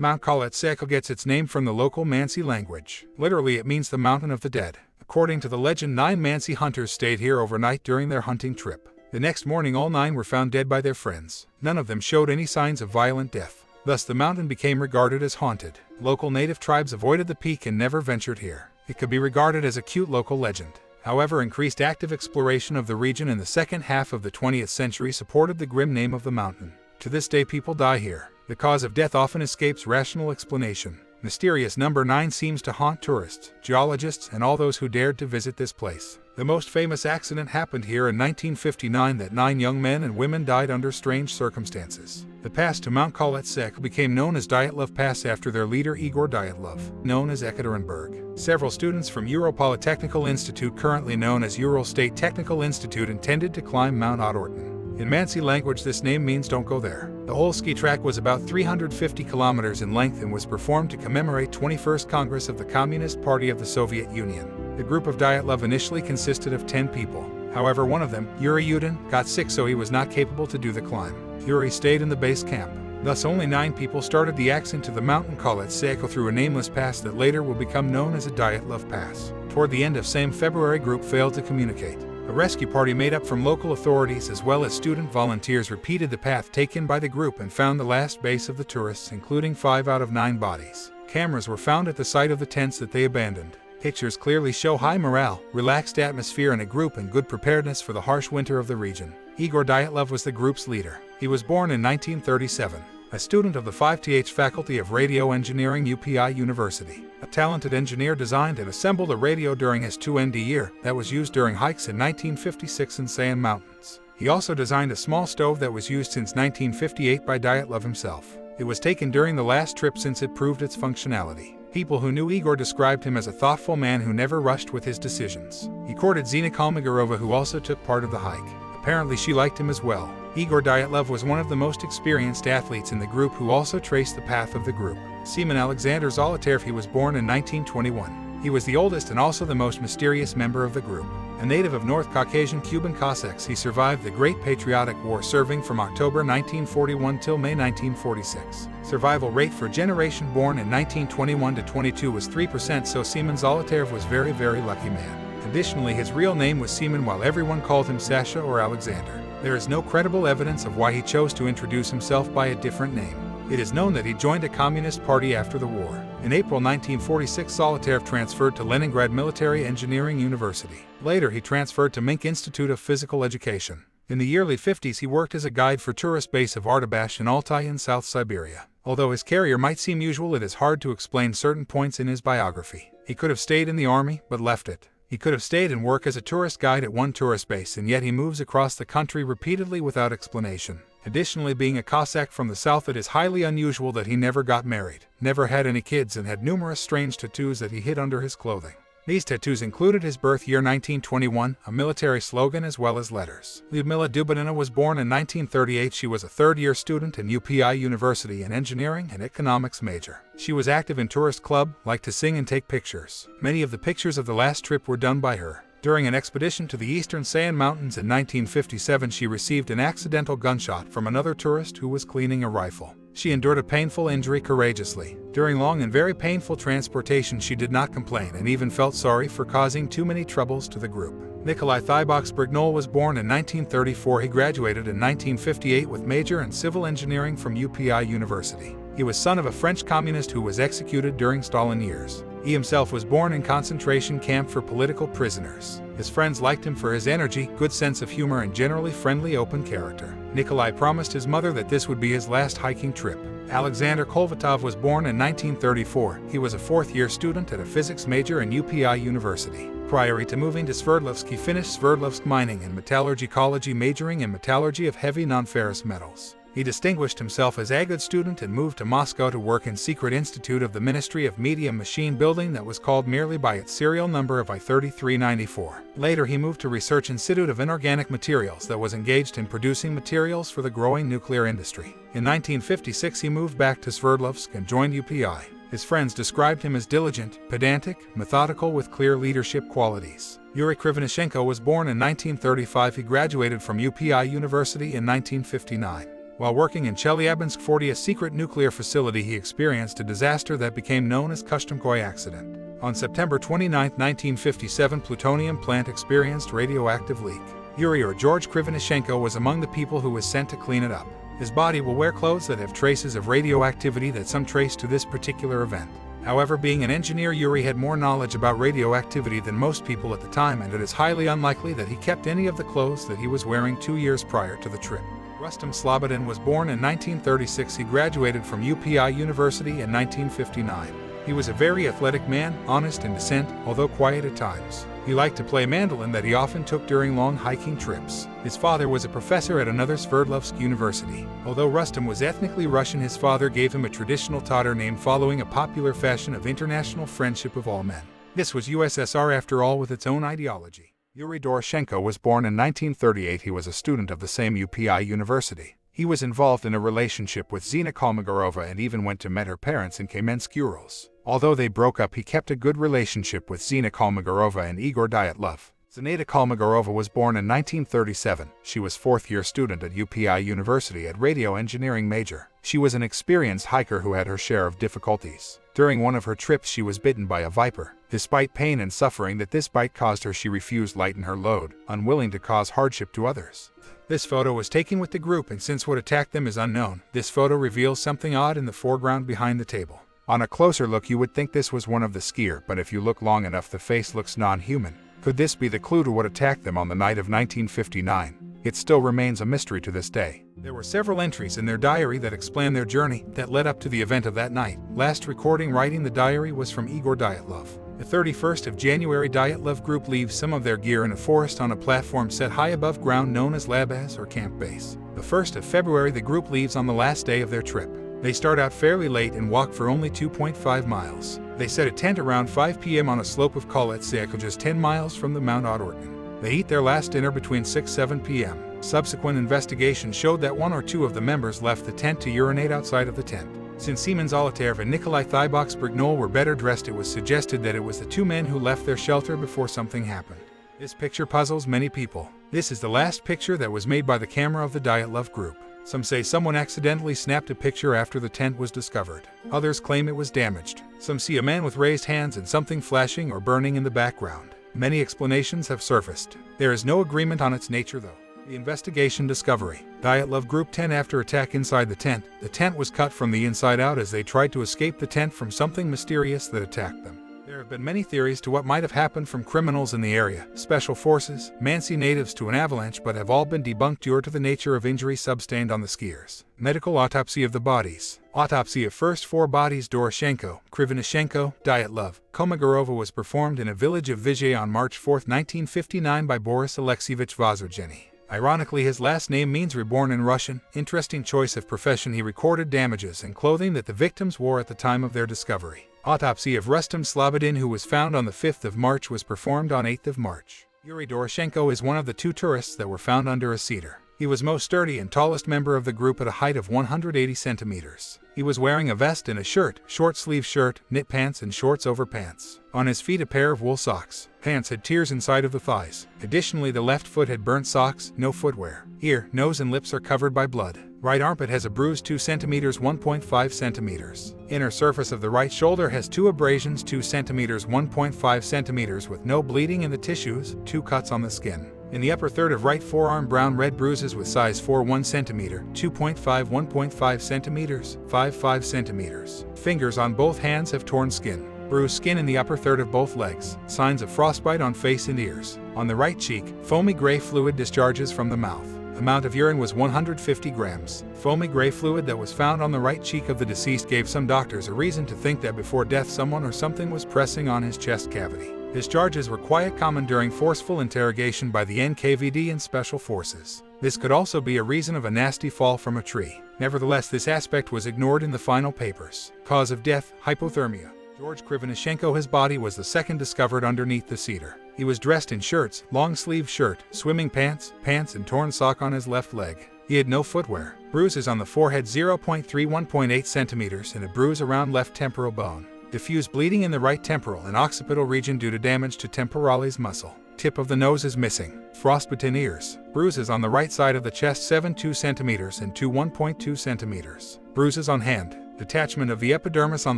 Mount Kholetseko gets its name from the local Mansi language. Literally, it means the mountain of the dead. According to the legend, 9 Mansi hunters stayed here overnight during their hunting trip. The next morning, all 9 were found dead by their friends. None of them showed any signs of violent death. Thus, the mountain became regarded as haunted. Local native tribes avoided the peak and never ventured here. It could be regarded as a cute local legend. However, increased active exploration of the region in the second half of the 20th century supported the grim name of the mountain. To this day, people die here. The cause of death often escapes rational explanation. Mysterious number 9 seems to haunt tourists, geologists, and all those who dared to visit this place. The most famous accident happened here in 1959 that 9 young men and women died under strange circumstances. The pass to Mount Kholetseko became known as Dyatlov Pass after their leader Igor Dyatlov, known as Ekaterinburg. Several students from Ural Polytechnical Institute, currently known as Ural State Technical Institute, intended to climb Mount Ottorten. In Mansi language, this name means don't go there. The whole ski track was about 350 kilometers in length and was performed to commemorate 21st Congress of the Communist Party of the Soviet Union. The group of Dyatlov initially consisted of 10 people. However, one of them, Yuri Yudin, got sick, so he was not capable to do the climb. Yuri stayed in the base camp. Thus, only 9 people started the ascent to the mountain Kholetseko through a nameless pass that later will become known as a Dyatlov Pass. Toward the end of same February, group failed to communicate. A rescue party made up from local authorities as well as student volunteers repeated the path taken by the group and found the last base of the tourists, including 5 out of 9 bodies. Cameras were found at the site of the tents that they abandoned. Pictures clearly show high morale, relaxed atmosphere in a group, and good preparedness for the harsh winter of the region. Igor Dyatlov was the group's leader. He was born in 1937. A student of the 5th Faculty of Radio Engineering, UPI University. A talented engineer, designed and assembled a radio during his 2nd year that was used during hikes in 1956 in Sayan Mountains. He also designed a small stove that was used since 1958 by Dyatlov himself. It was taken during the last trip since it proved its functionality. People who knew Igor described him as a thoughtful man who never rushed with his decisions. He courted Zina Kalmagorova, who also took part of the hike. Apparently, she liked him as well. Igor Dyatlov was one of the most experienced athletes in the group, who also traced the path of the group. Seaman Alexander Zolotarev, he was born in 1921. He was the oldest and also the most mysterious member of the group. A native of North Caucasian Cuban Cossacks, he survived the Great Patriotic War, serving from October 1941 till May 1946. Survival rate for generation born in 1921 to 22 was 3%, so Seaman Zolotarev was very lucky man. Additionally, his real name was Seaman, while everyone called him Sasha or Alexander. There is no credible evidence of why he chose to introduce himself by a different name. It is known that he joined a communist party after the war. In April 1946, Zolotarev transferred to Leningrad Military Engineering University. Later, he transferred to Minsk Institute of Physical Education. In the early 50s, he worked as a guide for tourist base of Artabash in Altai in South Siberia. Although his career might seem usual, it is hard to explain certain points in his biography. He could have stayed in the army, but left it. He could have stayed and worked as a tourist guide at one tourist base, and yet he moves across the country repeatedly without explanation. Additionally, being a Cossack from the south, it is highly unusual that he never got married, never had any kids, and had numerous strange tattoos that he hid under his clothing. These tattoos included his birth year 1921, a military slogan, as well as letters. Lyudmila Dubinina was born in 1938. She was a third-year student in UPI University, an engineering and economics major. She was active in tourist club, liked to sing and take pictures. Many of the pictures of the last trip were done by her. During an expedition to the eastern Sayan Mountains in 1957, she received an accidental gunshot from another tourist who was cleaning a rifle. She endured a painful injury courageously. During long and very painful transportation, she did not complain and even felt sorry for causing too many troubles to the group. Nikolai Thibox Brignol was born in 1934. He graduated in 1958 with major in civil engineering from UPI University. He was son of a French communist who was executed during Stalin years. He himself was born in concentration camp for political prisoners. His friends liked him for his energy, good sense of humor, and generally friendly, open character. Nikolai promised his mother that this would be his last hiking trip. Alexander Kolvatov was born in 1934. He was a fourth-year student at a physics major in UPI University. Prior to moving to Sverdlovsk, he finished Sverdlovsk mining and metallurgy college, majoring in metallurgy of heavy non-ferrous metals. He distinguished himself as a good student and moved to Moscow to work in secret institute of the Ministry of Media Machine Building that was called merely by its serial number of I-3394. Later, he moved to Research Institute of Inorganic Materials that was engaged in producing materials for the growing nuclear industry. In 1956, he moved back to Sverdlovsk and joined UPI. His friends described him as diligent, pedantic, methodical, with clear leadership qualities. Yuri Krivonishenko was born in 1935. He graduated from UPI University in 1959. While working in Chelyabinsk 40, a secret nuclear facility, he experienced a disaster that became known as Kostumkoy accident. On September 29, 1957, plutonium plant experienced radioactive leak. Yuri or George Krivonishenko was among the people who was sent to clean it up. His body will wear clothes that have traces of radioactivity that some trace to this particular event. However, being an engineer, Yuri had more knowledge about radioactivity than most people at the time, and it is highly unlikely that he kept any of the clothes that he was wearing 2 years prior to the trip. Rustam Slobodin was born in 1936. He graduated from UPI University in 1959. He was a very athletic man, honest in dissent, although quiet at times. He liked to play mandolin that he often took during long hiking trips. His father was a professor at another Sverdlovsk University. Although Rustam was ethnically Russian, his father gave him a traditional Tatar name following a popular fashion of international friendship of all men. This was USSR after all, with its own ideology. Yuri Doroshenko was born in 1938. He was a student of the same UPI University. He was involved in a relationship with Zina Kolmogorova and even went to meet her parents in Kamensk, Urals. Although they broke up, he kept a good relationship with Zina Kolmogorova and Igor Dyatlov. Zinaida Kolmogorova was born in 1937. She was fourth-year student at UPI University at radio engineering major. She was an experienced hiker who had her share of difficulties. During one of her trips, she was bitten by a viper. Despite pain and suffering that this bite caused her, she refused to lighten her load, unwilling to cause hardship to others. This photo was taken with the group, and since what attacked them is unknown, this photo reveals something odd in the foreground behind the table. On a closer look, you would think this was one of the skier, but if you look long enough, the face looks non-human. Could this be the clue to what attacked them on the night of 1959? It still remains a mystery to this day. There were several entries in their diary that explain their journey that led up to the event of that night. Last recording writing the diary was from Igor Dyatlov. The 31st of January, Dyatlov group leaves some of their gear in a forest on a platform set high above ground known as Labaz or Camp Base. The 1st of February, the group leaves on the last day of their trip. They start out fairly late and walk for only 2.5 miles. They set a tent around 5 p.m. on a slope of Koletsyak, just 10 miles from the Mount Odorkin. They eat their last dinner between 6-7 p.m. Subsequent investigation showed that 1 or 2 of the members left the tent to urinate outside of the tent. Since Seaman Zolotarev and Nikolai Thibox-Brignol were better dressed, it was suggested that it was the 2 men who left their shelter before something happened. This picture puzzles many people. This is the last picture that was made by the camera of the Dyatlov group. Some say someone accidentally snapped a picture after the tent was discovered. Others claim it was damaged. Some see a man with raised hands and something flashing or burning in the background. Many explanations have surfaced. There is no agreement on its nature, though. The investigation discovery. Dyatlov Group 10 after attack inside the tent. The tent was cut from the inside out as they tried to escape the tent from something mysterious that attacked them. There have been many theories to what might have happened, from criminals in the area, special forces, Mansi natives to an avalanche, but have all been debunked due to the nature of injury sustained on the skiers. Medical autopsy of the bodies. Autopsy of first 4 bodies, Doroshenko, Krivonishenko, Dyatlov, Kolmogorova, was performed in a village of Vizhay on March 4, 1959 by Boris Alexievich Vazurgeny. Ironically, his last name means reborn in Russian. Interesting choice of profession. He recorded damages and clothing that the victims wore at the time of their discovery. Autopsy of Rustam Slobodin, who was found on the 5th of March, was performed on 8th of March. Yuri Doroshenko is one of the 2 tourists that were found under a cedar. He was most sturdy and tallest member of the group at a height of 180 centimeters. He was wearing a vest and a shirt, short-sleeve shirt, knit pants and shorts over pants. On his feet, a pair of wool socks. Pants had tears inside of the thighs. Additionally, the left foot had burnt socks, no footwear. Ear, nose and lips are covered by blood. Right armpit has a bruise 2 centimeters 1.5 centimeters. Inner surface of the right shoulder has 2 abrasions 2 centimeters 1.5 centimeters with no bleeding in the tissues, 2 cuts on the skin. In the upper third of right forearm, brown-red bruises with size 4 1 centimeter, 2.5 1.5 centimeters, 5 centimeters. Fingers on both hands have torn skin. Bruised skin in the upper third of both legs. Signs of frostbite on face and ears. On the right cheek, foamy gray fluid discharges from the mouth. Amount of urine was 150 grams. Foamy gray fluid that was found on the right cheek of the deceased gave some doctors a reason to think that before death someone or something was pressing on his chest cavity. Discharges were quite common during forceful interrogation by the NKVD and special forces. This could also be a reason of a nasty fall from a tree. Nevertheless, this aspect was ignored in the final papers. Cause of death, hypothermia. George Krivonishenko, his body was the second discovered underneath the cedar. He was dressed in shirts, long-sleeve shirt, swimming pants, and torn sock on his left leg. He had no footwear. Bruises on the forehead 0.3 1.8 centimeters and a bruise around left temporal bone. Diffuse bleeding in the right temporal and occipital region due to damage to temporalis muscle. tip of the nose is missing. Frostbitten ears. Bruises on the right side of the chest 7.2 centimeters and 1.2 centimeters. Bruises on hand. Detachment of the epidermis on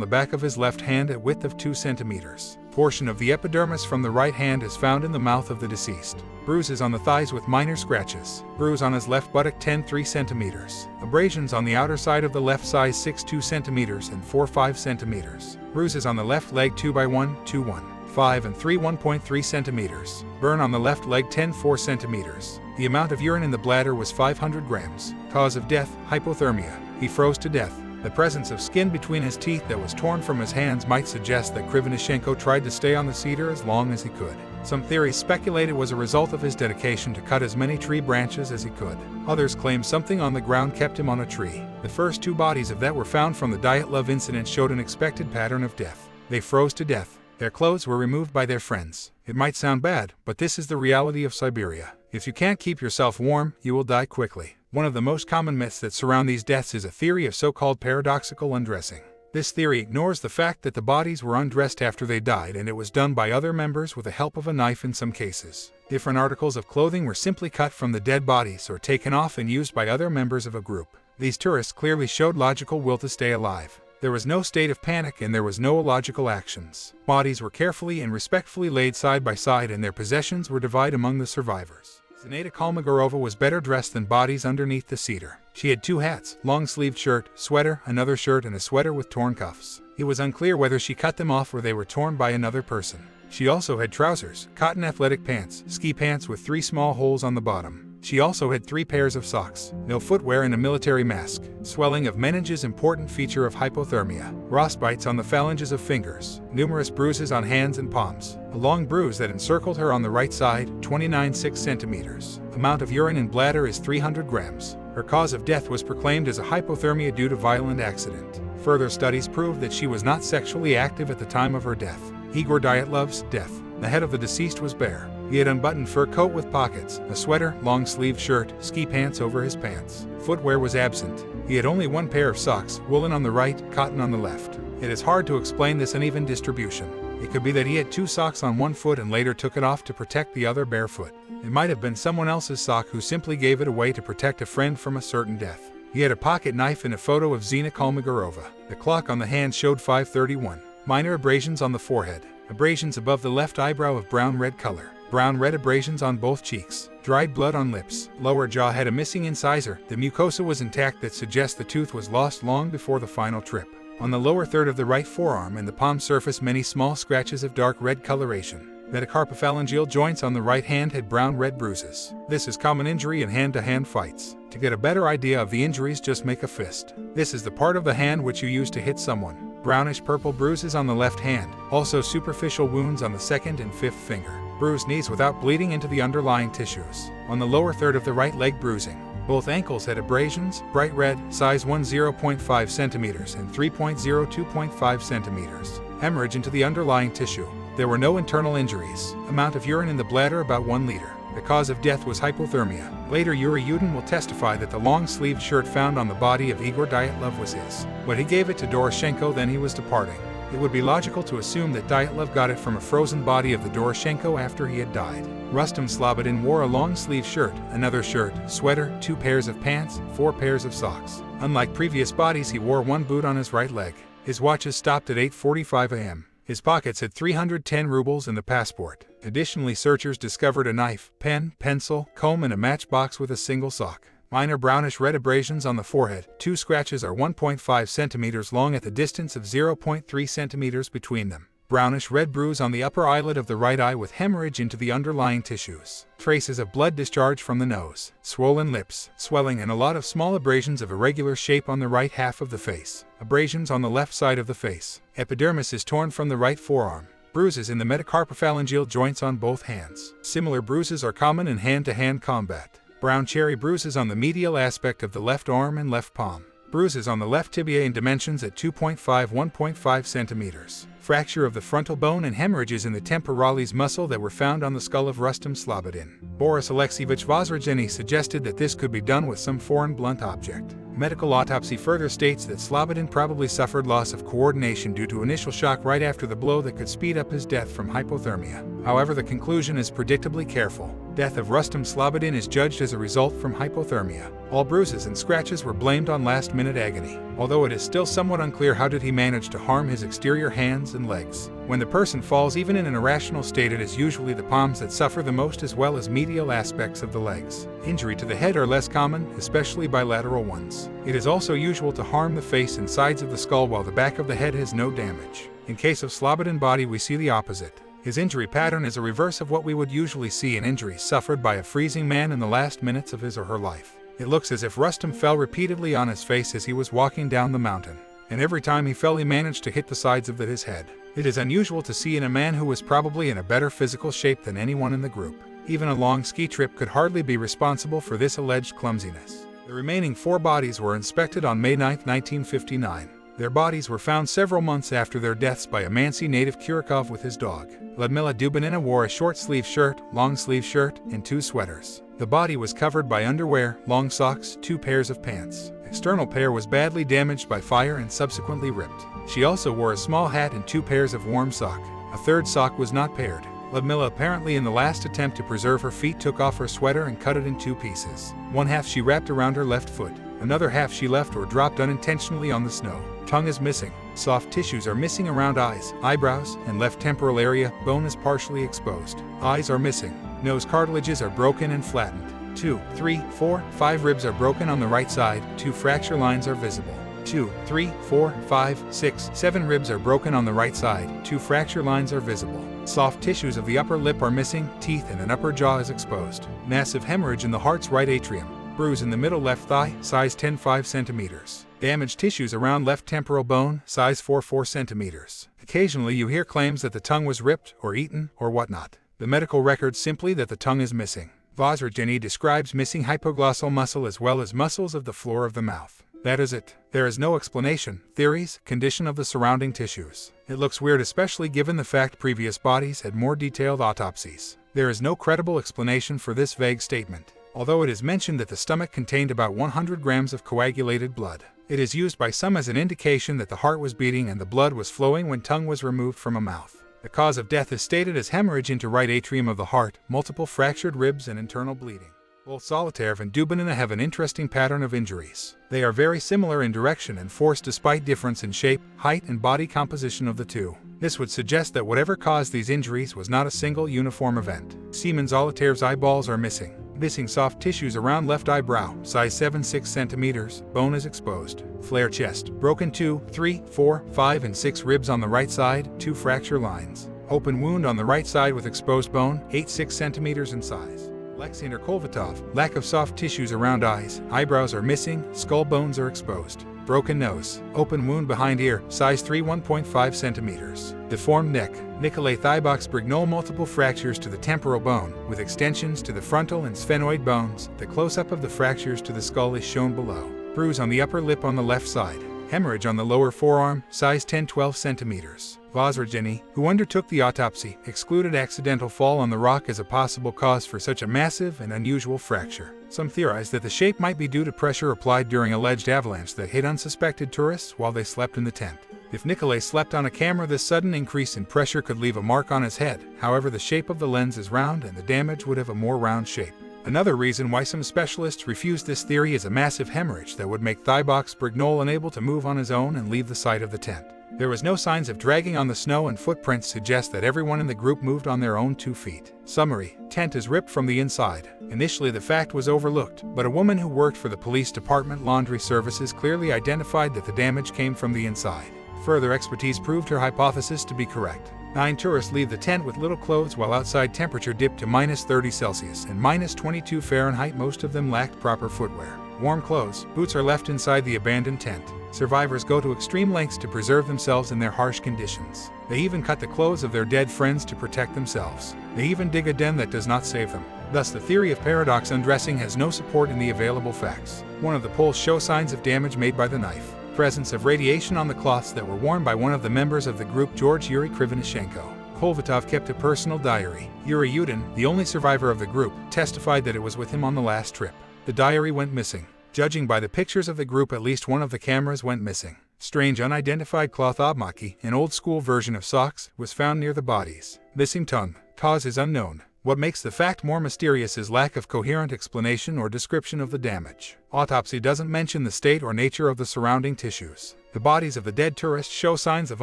the back of his left hand at width of 2 centimeters. Portion of the epidermis from the right hand is found in the mouth of the deceased. Bruises on the thighs with minor scratches. Bruise on his left buttock 10.3 centimeters. Abrasions on the outer side of the left size 6.2 centimeters and 4.5 centimeters. Bruises on the left leg 2x1, 2.1, 5 and 3 1.3 centimeters. Burn on the left leg 10.4 centimeters. The amount of urine in the bladder was 500 grams. Cause of death, hypothermia. He froze to death. The presence of skin between his teeth that was torn from his hands might suggest that Krivonishenko tried to stay on the cedar as long as he could. Some theories speculate it was a result of his dedication to cut as many tree branches as he could. Others claim something on the ground kept him on a tree. The first 2 bodies of that were found from the Dyatlov incident showed an expected pattern of death. They froze to death. Their clothes were removed by their friends. It might sound bad, but this is the reality of Siberia. If you can't keep yourself warm, you will die quickly. One of the most common myths that surround these deaths is a theory of so-called paradoxical undressing. This theory ignores the fact that the bodies were undressed after they died, and it was done by other members with the help of a knife in some cases. Different articles of clothing were simply cut from the dead bodies or taken off and used by other members of a group. These tourists clearly showed logical will to stay alive. There was no state of panic and there was no illogical actions. Bodies were carefully and respectfully laid side by side and their possessions were divided among the survivors. Zinaida Kolmogorova was better dressed than bodies underneath the cedar. She had 2 hats, long-sleeved shirt, sweater, another shirt and a sweater with torn cuffs. It was unclear whether she cut them off or they were torn by another person. She also had trousers, cotton athletic pants, ski pants with 3 small holes on the bottom. She also had 3 pairs of socks, no footwear and a military mask. Swelling of meninges, important feature of hypothermia. Frostbites on the phalanges of fingers. Numerous bruises on hands and palms. A long bruise that encircled her on the right side, 29.6 centimeters. Amount of urine in bladder is 300 grams. Her cause of death was proclaimed as a hypothermia due to violent accident. Further studies proved that she was not sexually active at the time of her death. Igor Dyatlov's death. The head of the deceased was bare. He had unbuttoned fur coat with pockets, a sweater, long-sleeved shirt, ski pants over his pants. Footwear was absent. He had only 1 pair of socks, woolen on the right, cotton on the left. It is hard to explain this uneven distribution. It could be that he had 2 socks on 1 foot and later took it off to protect the other bare foot. It might have been someone else's sock who simply gave it away to protect a friend from a certain death. He had a pocket knife in a photo of Zina Kolmogorova. The clock on the hand showed 5:31. Minor abrasions on the forehead. Abrasions above the left eyebrow of brown-red color. Brown-red abrasions on both cheeks. Dried blood on lips. Lower jaw had a missing incisor. The mucosa was intact that suggests the tooth was lost long before the final trip. On the lower third of the right forearm and the palm surface many small scratches of dark red coloration. Metacarpophalangeal joints on the right hand had brown-red bruises. This is common injury in hand-to-hand fights. To get a better idea of the injuries, just make a fist. This is the part of the hand which you use to hit someone. Brownish-purple bruises on the left hand, also superficial wounds on the 2nd and 5th finger. Bruised knees without bleeding into the underlying tissues. On the lower third of the right leg bruising. Both ankles had abrasions, bright red, size 1 0.5 centimeters and 3.02.5 centimeters. Hemorrhage into the underlying tissue. There were no internal injuries. Amount of urine in the bladder about 1 liter. The cause of death was hypothermia. Later Yuri Yudin will testify that the long-sleeved shirt found on the body of Igor Dyatlov was his. But he gave it to Doroshenko, then he was departing. It would be logical to assume that Dyatlov got it from a frozen body of the Doroshenko after he had died. Rustam Slobodin wore a long-sleeved shirt, another shirt, sweater, 2 pairs of pants, 4 pairs of socks. Unlike previous bodies, he wore 1 boot on his right leg. His watches stopped at 8:45 a.m. His pockets had 310 rubles and the passport. Additionally, searchers discovered a knife, pen, pencil, comb and a matchbox with a single sock. Minor brownish-red abrasions on the forehead. 2 scratches are 1.5 centimeters long at the distance of 0.3 centimeters between them. Brownish-red bruise on the upper eyelid of the right eye with hemorrhage into the underlying tissues. Traces of blood discharge from the nose. Swollen lips, swelling and a lot of small abrasions of irregular shape on the right half of the face. Abrasions on the left side of the face. Epidermis is torn from the right forearm. Bruises in the metacarpophalangeal joints on both hands. Similar bruises are common in hand-to-hand combat. Brown cherry bruises on the medial aspect of the left arm and left palm. Bruises on the left tibia in dimensions at 2.5 1.5 centimeters. fracture of the frontal bone and hemorrhages in the temporalis muscle that were found on the skull of Rustem Slobodin. Boris Alexievich Vozrozheny suggested that this could be done with some foreign blunt object. Medical autopsy further states that Slobodin probably suffered loss of coordination due to initial shock right after the blow that could speed up his death from hypothermia. However, the conclusion is predictably careful. Death of Rustem Slobodin is judged as a result from hypothermia. All bruises and scratches were blamed on last-minute agony, although it is still somewhat unclear how did he manage to harm his exterior hands and legs. When the person falls even in an irrational state, it is usually the palms that suffer the most as well as medial aspects of the legs. Injury to the head are less common, especially bilateral ones. It is also usual to harm the face and sides of the skull while the back of the head has no damage. In case of Slobodin body, we see the opposite. His injury pattern is a reverse of what we would usually see in injuries suffered by a freezing man in the last minutes of his or her life. It looks as if Rustem fell repeatedly on his face as he was walking down the mountain, and every time he fell he managed to hit the sides of his head. It is unusual to see in a man who was probably in a better physical shape than anyone in the group. Even a long ski trip could hardly be responsible for this alleged clumsiness. The remaining 4 bodies were inspected on May 9, 1959. Their bodies were found several months after their deaths by a Mansi native Kurikov with his dog. Ludmila Dubinina wore a short-sleeve shirt, long-sleeve shirt, and 2 sweaters. The body was covered by underwear, long socks, 2 pairs of pants. External pair was badly damaged by fire and subsequently ripped. She also wore a small hat and 2 pairs of warm sock. A 3rd sock was not paired. Ludmila, apparently in the last attempt to preserve her feet, took off her sweater and cut it in 2 pieces. One half she wrapped around her left foot. Another half she left or dropped unintentionally on the snow. Tongue is missing. Soft tissues are missing around eyes, eyebrows, and left temporal area. Bone is partially exposed. Eyes are missing. Nose cartilages are broken and flattened. 2, 3, 4, 5 ribs are broken on the right side. 2 fracture lines are visible. 2, 3, 4, 5, 6, 7 ribs are broken on the right side. 2 fracture lines are visible. Soft tissues of the upper lip are missing. Teeth and an upper jaw is exposed. Massive hemorrhage in the heart's right atrium. Bruise in the middle left thigh, size 10 5 centimeters. Damaged tissues around left temporal bone, size 4 4 centimeters. Occasionally you hear claims that the tongue was ripped or eaten or whatnot. The medical record simply that the tongue is missing. Vozrozheny describes missing hypoglossal muscle as well as muscles of the floor of the mouth. That is it. There is no explanation, theories, condition of the surrounding tissues. It looks weird, especially given the fact previous bodies had more detailed autopsies. There is no credible explanation for this vague statement. Although it is mentioned that the stomach contained about 100 grams of coagulated blood. It is used by some as an indication that the heart was beating and the blood was flowing when tongue was removed from a mouth. The cause of death is stated as hemorrhage into right atrium of the heart, multiple fractured ribs and internal bleeding. Both Zolotarev and Dubinina have an interesting pattern of injuries. They are very similar in direction and force despite difference in shape, height, and body composition of the two. This would suggest that whatever caused these injuries was not a single uniform event. Seaman Zolotarev's eyeballs are missing. Missing soft tissues around left eyebrow, size 7 6 centimeters, bone is exposed. Flare chest, broken 2, 3, 4, 5, and 6 ribs on the right side, 2 fracture lines. Open wound on the right side with exposed bone, 8 6 centimeters in size. Alexander Kolvatov, lack of soft tissues around eyes, eyebrows are missing, skull bones are exposed. Broken nose, open wound behind ear, size 3 1.5 centimeters. Deformed neck, Nikolai Thibox Brignol, multiple fractures to the temporal bone, with extensions to the frontal and sphenoid bones. The close-up of the fractures to the skull is shown below. Bruise on the upper lip on the left side. Hemorrhage on the lower forearm, size 10-12 centimeters. Vozrozheny, who undertook the autopsy, excluded accidental fall on the rock as a possible cause for such a massive and unusual fracture. Some theorize that the shape might be due to pressure applied during alleged avalanche that hit unsuspected tourists while they slept in the tent. If Nikolai slept on a camera, this sudden increase in pressure could leave a mark on his head. However, the shape of the lens is round and the damage would have a more round shape. Another reason why some specialists refuse this theory is a massive hemorrhage that would make Thibox Brignol unable to move on his own and leave the site of the tent. There was no signs of dragging on the snow, and footprints suggest that everyone in the group moved on their own 2 feet. Summary: tent is ripped from the inside. Initially the fact was overlooked, but a woman who worked for the police department laundry services clearly identified that the damage came from the inside. Further expertise proved her hypothesis to be correct. 9 tourists leave the tent with little clothes while outside temperature dipped to -30 Celsius and -22 Fahrenheit. Most of them lacked proper footwear. Warm clothes, boots are left inside the abandoned tent. Survivors go to extreme lengths to preserve themselves in their harsh conditions. They even cut the clothes of their dead friends to protect themselves. They even dig a den that does not save them. Thus, the theory of paradox undressing has no support in the available facts. One of the poles show signs of damage made by the knife. Presence of radiation on the cloths that were worn by one of the members of the group, George Yuri Krivonishenko. Kolvatov kept a personal diary. Yuri Yudin, the only survivor of the group, testified that it was with him on the last trip. The diary went missing. Judging by the pictures of the group, at least one of the cameras went missing. Strange unidentified cloth obmaki, an old-school version of socks, was found near the bodies. Missing tongue. Cause is unknown. What makes the fact more mysterious is lack of coherent explanation or description of the damage. Autopsy doesn't mention the state or nature of the surrounding tissues. The bodies of the dead tourists show signs of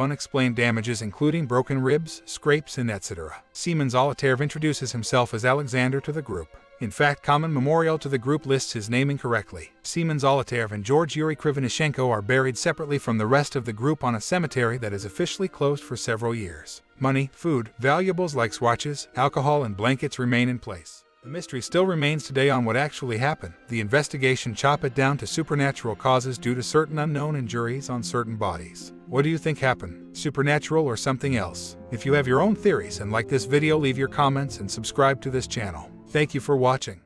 unexplained damages, including broken ribs, scrapes, and etc. Seaman Zolotarev introduces himself as Alexander to the group. In fact, Common Memorial to the group lists his name incorrectly. Seaman Zolotarev and George Yuri Krivonishenko are buried separately from the rest of the group on a cemetery that is officially closed for several years. Money, food, valuables like watches, alcohol, and blankets remain in place. The mystery still remains today on what actually happened. The investigation chop it down to supernatural causes due to certain unknown injuries on certain bodies. What do you think happened? Supernatural or something else? If you have your own theories and like this video, leave your comments and subscribe to this channel. Thank you for watching.